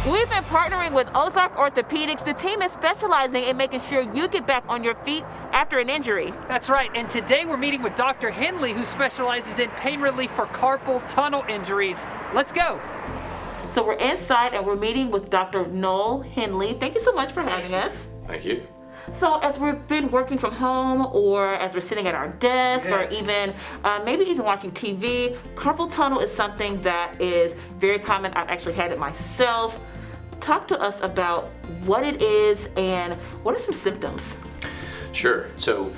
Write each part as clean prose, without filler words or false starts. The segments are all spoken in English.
We've been partnering with Ozark Orthopaedics. The team is specializing in making sure you get back on your feet after an injury. That's right, and today we're meeting with Dr. Henley, who specializes in pain relief for carpal tunnel injuries. Let's go. So we're inside and we're meeting with Dr. Noel Henley. Thank you so much for having us. Thank you. So as we've been working from home, or as we're sitting at our desk, or even maybe even watching TV, carpal tunnel is something that is very common. I've actually had it myself. Talk to us about what it is and what are some symptoms? Sure. So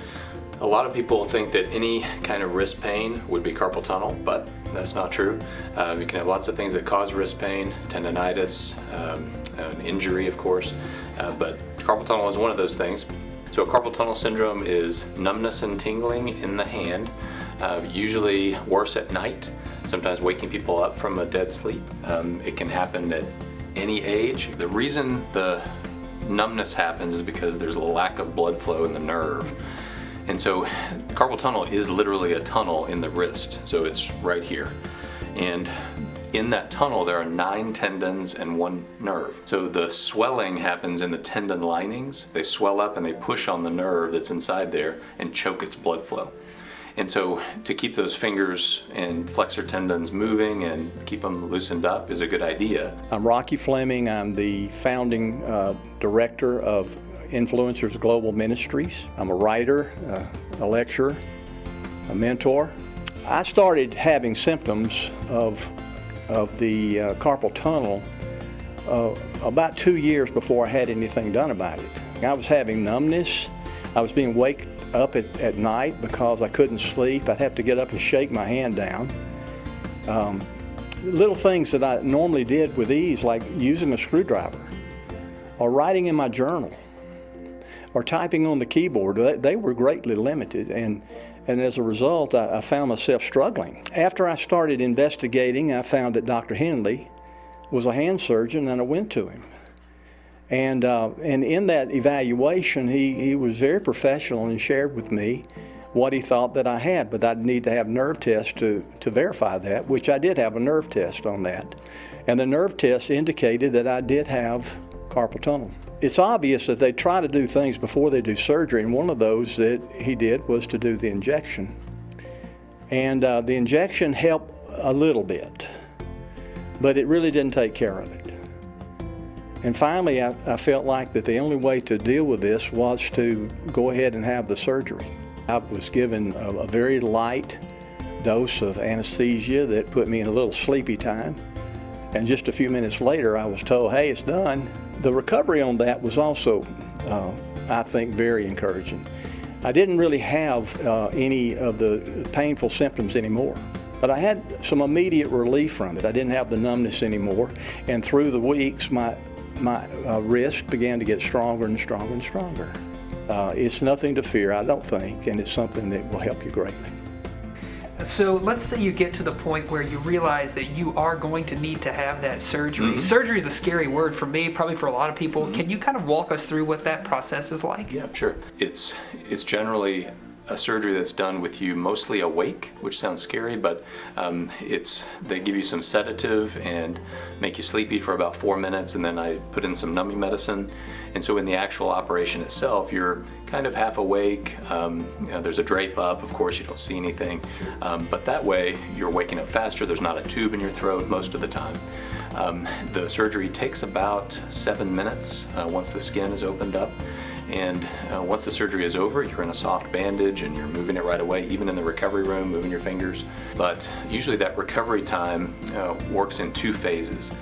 a lot of people think that any kind of wrist pain would be carpal tunnel, but that's not true. You can have lots of things that cause wrist pain, tendonitis, an injury, of course, but carpal tunnel is one of those things. So carpal tunnel syndrome is numbness and tingling in the hand, usually worse at night, sometimes waking people up from a dead sleep. It can happen at any age. The reason the numbness happens is because there's a lack of blood flow in the nerve. And so carpal tunnel is literally a tunnel in the wrist, so it's right here. And in that tunnel there are 9 tendons and 1 nerve. So the swelling happens in the tendon linings. They swell up and they push on the nerve that's inside there and choke its blood flow. And so to keep those fingers and flexor tendons moving and keep them loosened up is a good idea. I'm Rocky Fleming. I'm the founding director of Influencers Global Ministries. I'm a writer, a lecturer, a mentor. I started having symptoms of the carpal tunnel about 2 years before I had anything done about it. I was having numbness. I was being waked up at night because I couldn't sleep. I'd have to get up and shake my hand down. Little things that I normally did with ease, like using a screwdriver or writing in my journal or typing on the keyboard, they were greatly limited, and as a result I found myself struggling. After I started investigating, I found that Dr. Henley was a hand surgeon, and I went to him. And in that evaluation, he was very professional and shared with me what he thought that I had, but I'd need to have nerve tests to verify that, which I did have a nerve test on that. And the nerve test indicated that I did have carpal tunnel. It's obvious that they try to do things before they do surgery, and one of those that he did was to do the injection. And the injection helped a little bit, but it really didn't take care of it. And finally, I felt like that the only way to deal with this was to go ahead and have the surgery. I was given a very light dose of anesthesia that put me in a little sleepy time. And just a few minutes later, I was told, hey, it's done. The recovery on that was also, I think, very encouraging. I didn't really have any of the painful symptoms anymore, but I had some immediate relief from it. I didn't have the numbness anymore, and through the weeks, my wrist began to get stronger and stronger and stronger. It's nothing to fear, I don't think, and it's something that will help you greatly. So let's say you get to the point where you realize that you are going to need to have that surgery. Mm-hmm. Surgery is a scary word for me, probably for a lot of people. Mm-hmm. Can you kind of walk us through what that process is like? Yeah, sure. It's generally a surgery that's done with you mostly awake, which sounds scary, but they give you some sedative and make you sleepy for about 4 minutes, and then I put in some numbing medicine. And so in the actual operation itself, you're kind of half awake. There's a drape up, of course you don't see anything, but that way you're waking up faster. There's not a tube in your throat most of the time. The surgery takes about 7 minutes once the skin is opened up. And once the surgery is over, you're in a soft bandage and you're moving it right away, even in the recovery room, moving your fingers. But usually that recovery time works in 2 phases.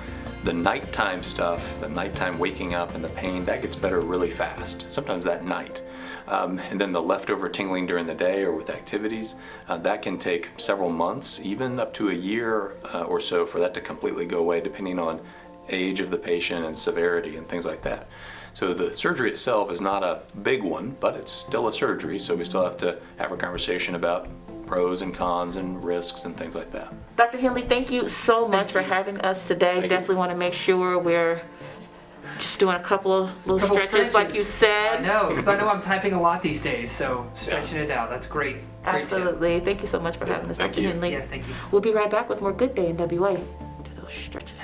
The nighttime stuff, the nighttime waking up and the pain, that gets better really fast, sometimes that night. And then the leftover tingling during the day or with activities, that can take several months, even up to a year or so for that to completely go away, depending on age of the patient and severity and things like that. So the surgery itself is not a big one, but it's still a surgery, so we still have to have a conversation about pros and cons and risks and things like that. Dr. Henley, thank you so much for having us today. Definitely want to make sure we're just doing a couple of little stretches like you said. I know, because I know I'm typing a lot these days, so stretching it out, that's great. Absolutely. Thank you so much for having us, Dr. Henley. Yeah, thank you. We'll be right back with more Good Day in WA. Do those stretches.